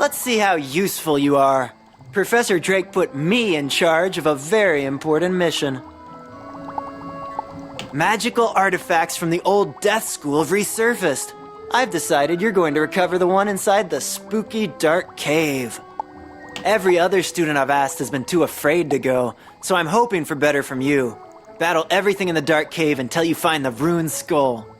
Let's see how useful you are. Professor Drake put me in charge of a very important mission. Magical artifacts from the old death school have resurfaced. I've decided you're going to recover the one inside the spooky dark cave. Every other student I've asked has been too afraid to go, so I'm hoping for better from you. Battle everything in the dark cave until you find the ruined skull.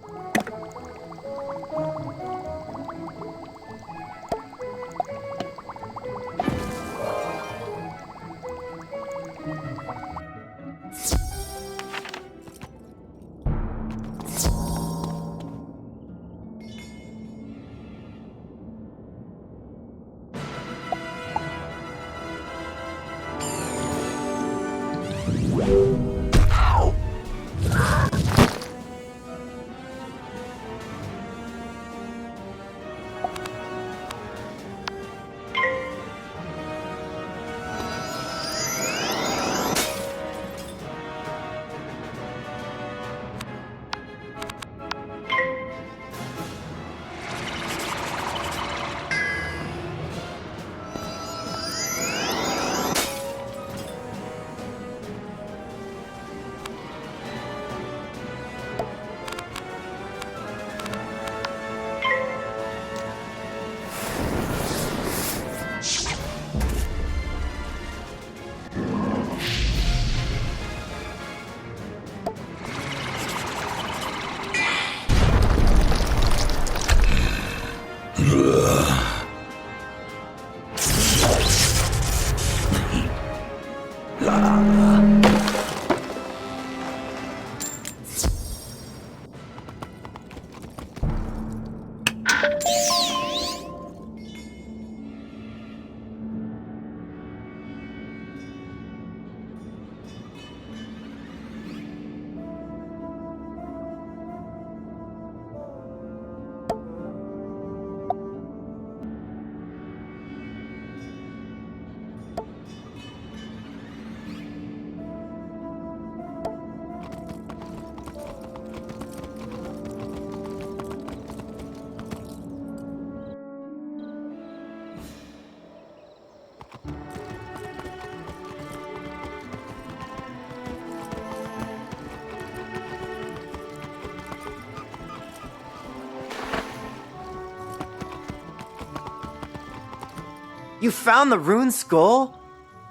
You found the ruined skull?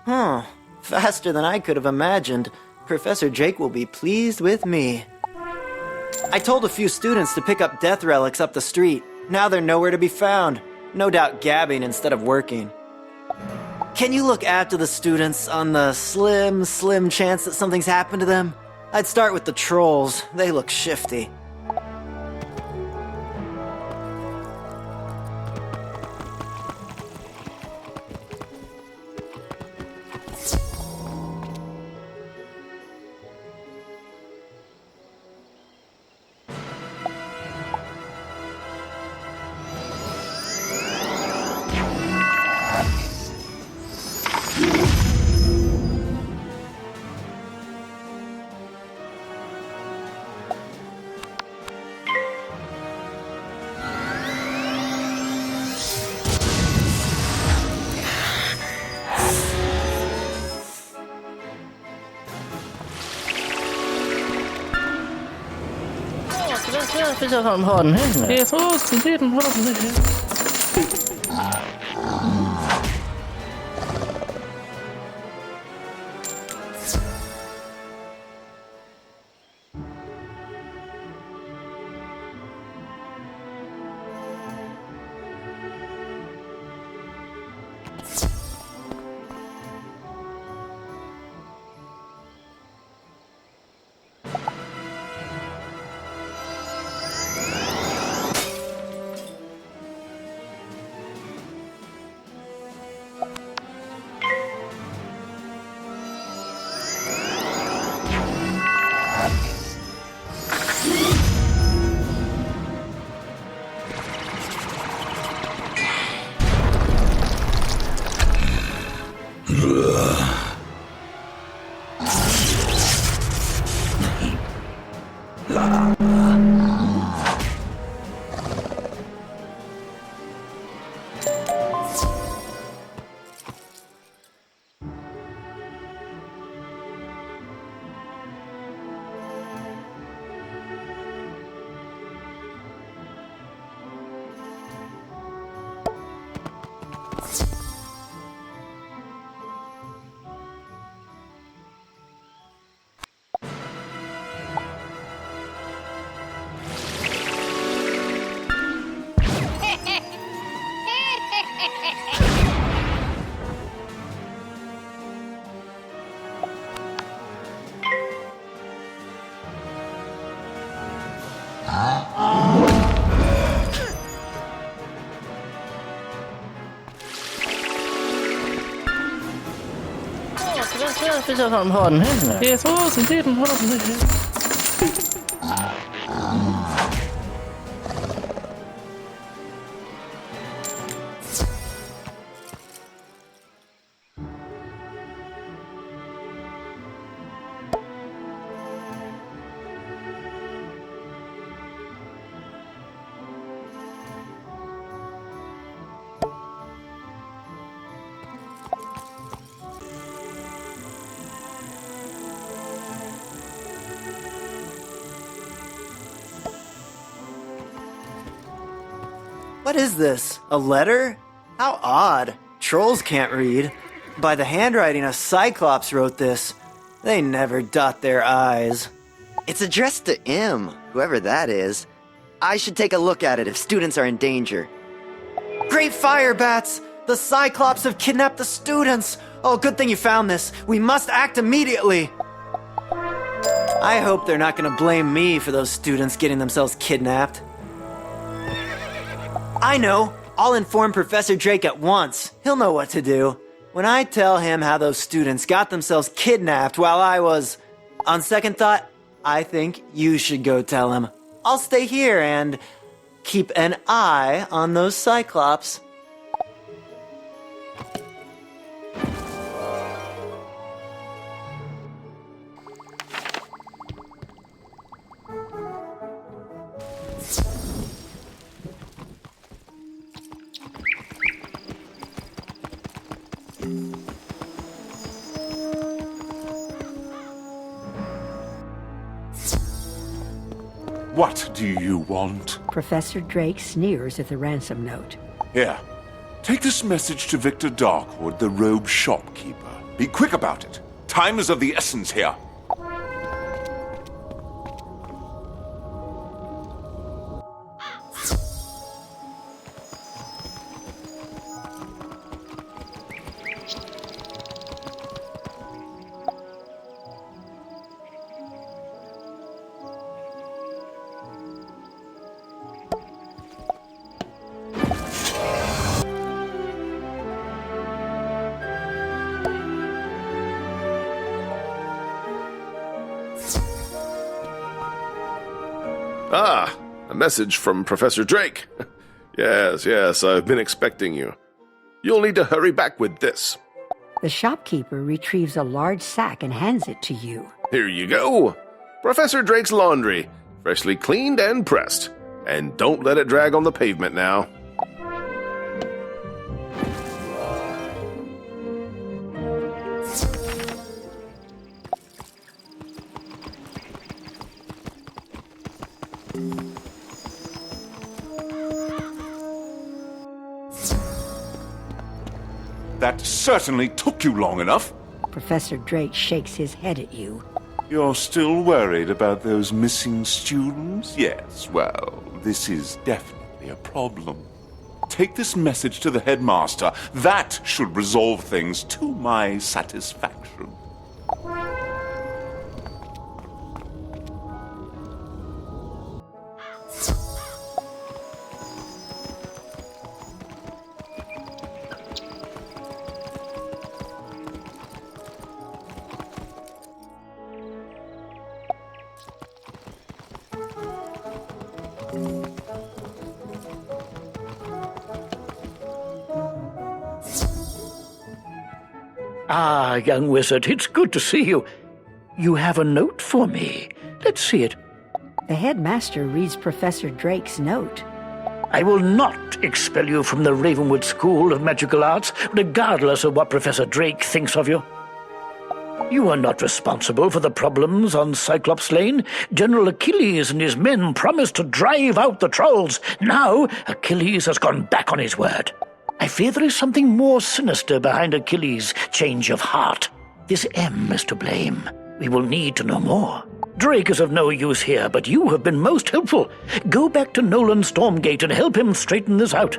Huh. Faster than I could have imagined. Professor Drake will be pleased with me. I told a few students to pick up death relics up the street. Now they're nowhere to be found. No doubt gabbing instead of working. Can you look after the students on the slim chance that something's happened to them? I'd start with the trolls. They look shifty. För att ha den här. Det är så det den har den här. Jesus, in didn't hold on the head. What is this? A letter? How odd. Trolls can't read. By the handwriting, a Cyclops wrote this. They never dot their I's. It's addressed to M, whoever that is. I should take a look at it if students are in danger. Great fire, Bats! The Cyclops have kidnapped the students! Oh, good thing you found this. We must act immediately! I hope they're not gonna blame me for those students getting themselves kidnapped. I know! I'll inform Professor Drake at once. He'll know what to do. When I tell him how those students got themselves kidnapped while I was... On second thought, I think you should go tell him. I'll stay here and keep an eye on those Cyclops. What do you want? Professor Drake sneers at the ransom note. Here. Take this message to Victor Darkwood, the robe shopkeeper. Be quick about it. Time is of the essence here. Ah, a message from Professor Drake. Yes, I've been expecting you. You'll need to hurry back with this. The shopkeeper retrieves a large sack and hands it to you. Here you go. Professor Drake's laundry, freshly cleaned and pressed. And don't let it drag on the pavement now. That certainly took you long enough. Professor Drake shakes his head at you. You're still worried about those missing students? Yes, well, this is definitely a problem. Take this message to the headmaster. That should resolve things to my satisfaction. Ah, young wizard, it's good to see you. You have a note for me. Let's see it. The headmaster reads Professor Drake's note. I will not expel you from the Ravenwood School of Magical Arts, regardless of what Professor Drake thinks of you. You are not responsible for the problems on Cyclops Lane. General Achilles and his men promised to drive out the trolls. Now, Achilles has gone back on his word. I fear there is something more sinister behind Achilles' change of heart. This M is to blame. We will need to know more. Drake is of no use here, but you have been most helpful. Go back to Nolan Stormgate and help him straighten this out.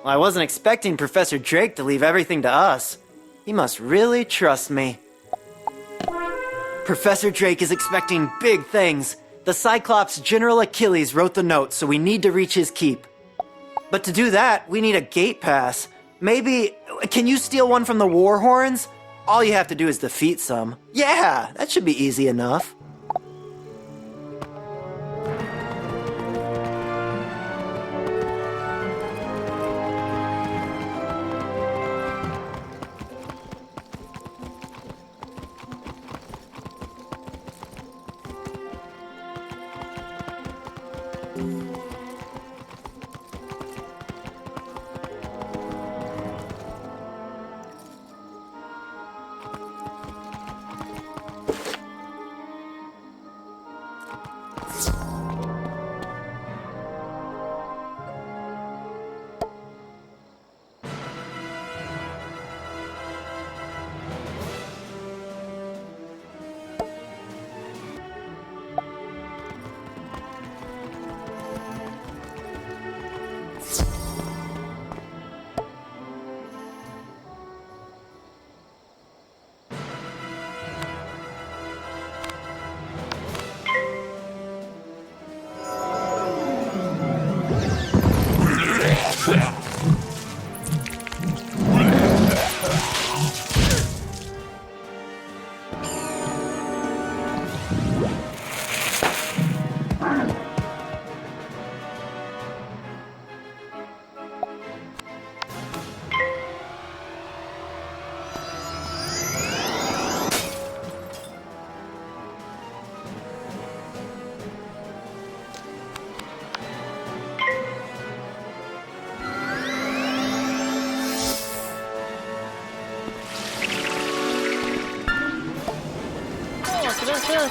I wasn't expecting Professor Drake to leave everything to us. He must really trust me. Professor Drake is expecting big things. The Cyclops General Achilles wrote the note, so we need to reach his keep. But to do that, we need a gate pass. Maybe... Can you steal one from the War Horns? All you have to do is defeat some. Yeah, that should be easy enough.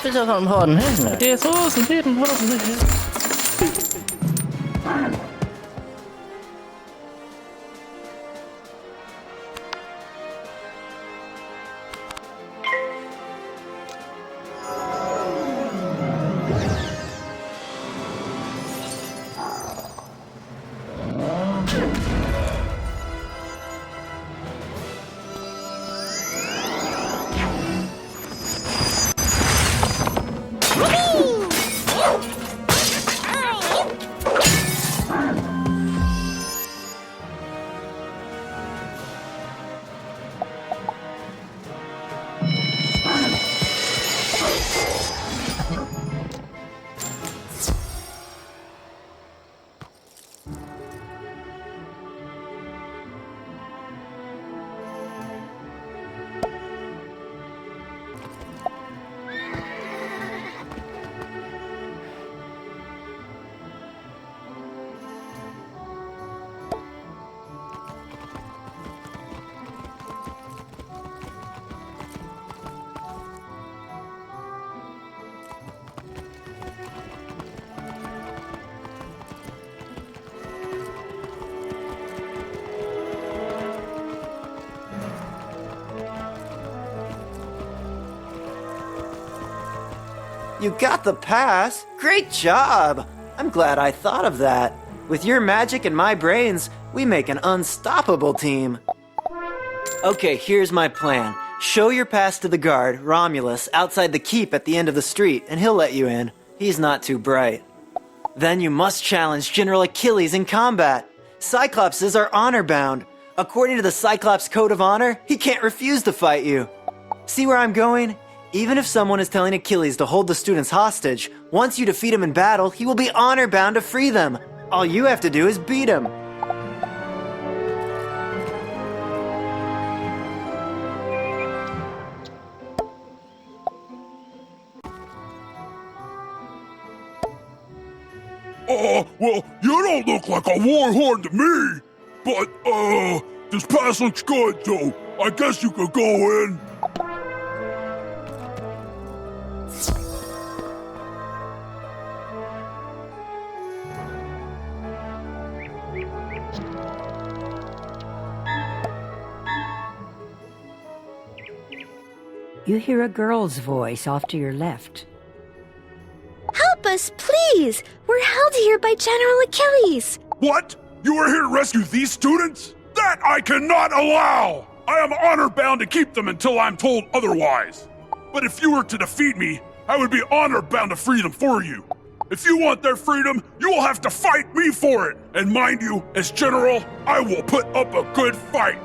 Bitte vom Horn hin. Jesus, und jeden hoffentlich. You got the pass? Great job! I'm glad I thought of that. With your magic and my brains, we make an unstoppable team. Okay, here's my plan. Show your pass to the guard, Romulus, outside the keep at the end of the street, and he'll let you in. He's not too bright. Then you must challenge General Achilles in combat. Cyclopses are honor-bound. According to the Cyclops Code of Honor, he can't refuse to fight you. See where I'm going? Even if someone is telling Achilles to hold the students hostage, once you defeat him in battle, he will be honor-bound to free them. All you have to do is beat him. Well, you don't look like a war horn to me. But, this pass looks good, so I guess you could go in. You hear a girl's voice off to your left. Help us, please! We're held here by General Achilles! What? You are here to rescue these students? That I cannot allow! I am honor-bound to keep them until I'm told otherwise. But if you were to defeat me, I would be honor-bound to free them for you. If you want their freedom, you will have to fight me for it. And mind you, as general, I will put up a good fight.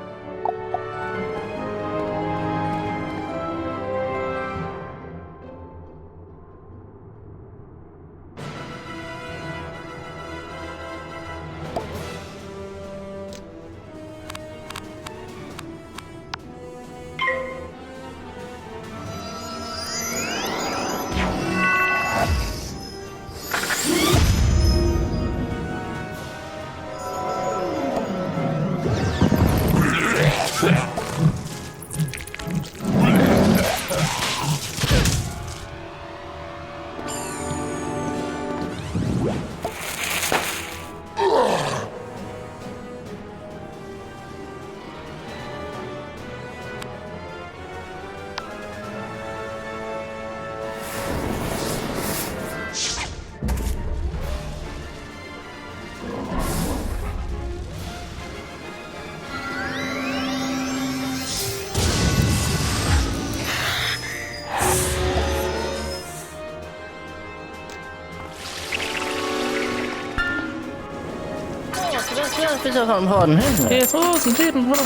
Bisa pohon-pohon. Yesus, sentirin pohon.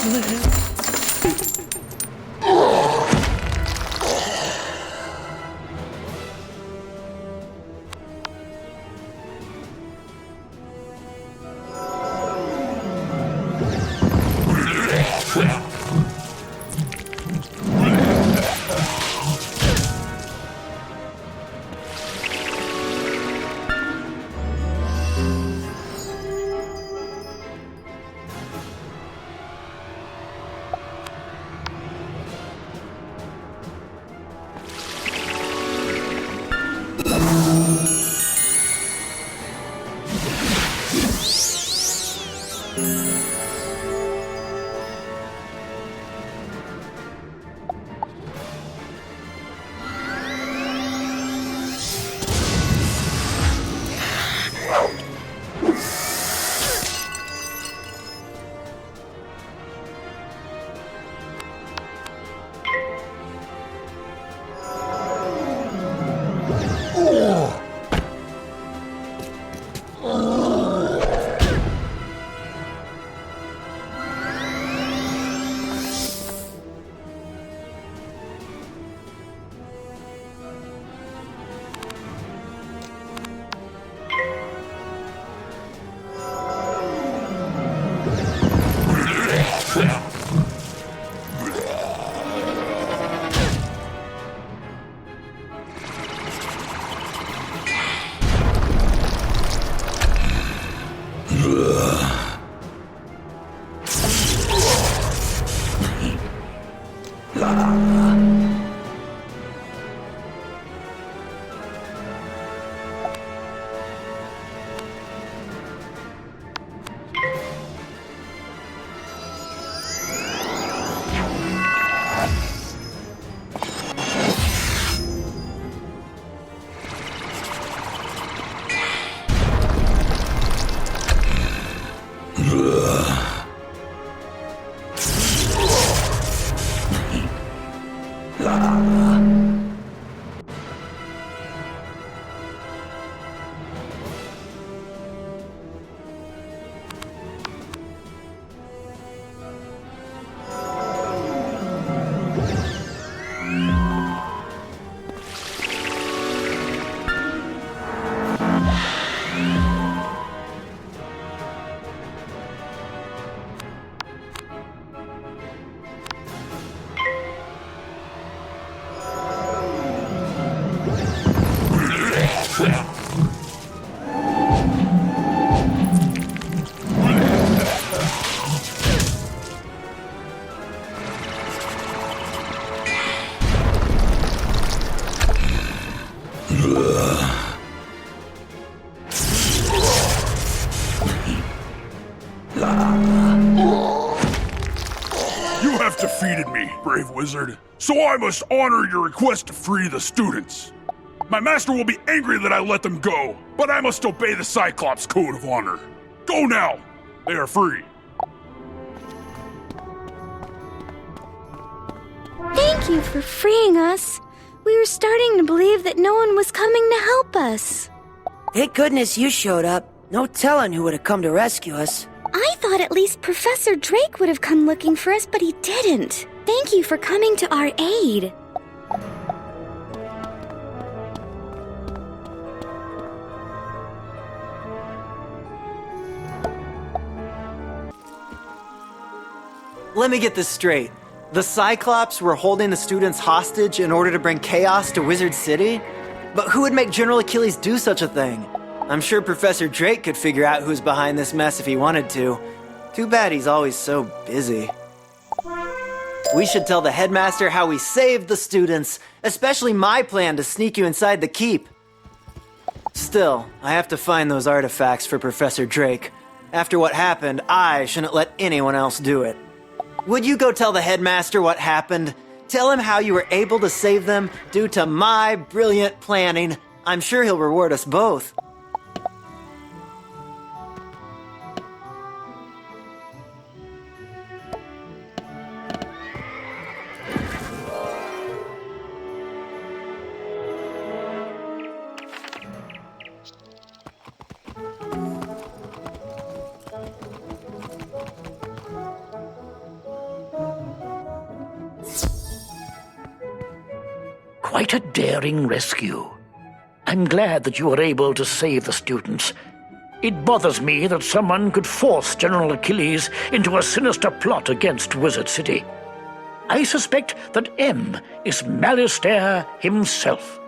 You have defeated me, brave wizard, so I must honor your request to free the students. My master will be angry that I let them go, but I must obey the Cyclops Code of Honor. Go now! They are free. Thank you for freeing us. We were starting to believe that no one was coming to help us. Thank goodness you showed up. No telling who would have come to rescue us. I thought at least Professor Drake would have come looking for us, but he didn't. Thank you for coming to our aid. Let me get this straight. The Cyclops were holding the students hostage in order to bring chaos to Wizard City? But who would make General Achilles do such a thing? I'm sure Professor Drake could figure out who's behind this mess if he wanted to. Too bad he's always so busy. We should tell the headmaster how we saved the students, especially my plan to sneak you inside the keep. Still, I have to find those artifacts for Professor Drake. After what happened, I shouldn't let anyone else do it. Would you go tell the headmaster what happened? Tell him how you were able to save them due to my brilliant planning. I'm sure he'll reward us both. Quite a daring rescue. I'm glad that you were able to save the students. It bothers me that someone could force General Achilles into a sinister plot against Wizard City. I suspect that M is Malastare himself.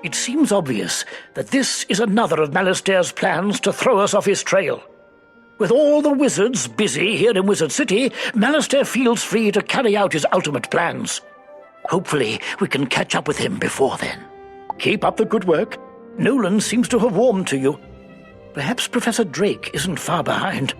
It seems obvious that this is another of Malastare's plans to throw us off his trail. With all the wizards busy here in Wizard City, Malastare feels free to carry out his ultimate plans. Hopefully, we can catch up with him before then. Keep up the good work. Nolan seems to have warmed to you. Perhaps Professor Drake isn't far behind.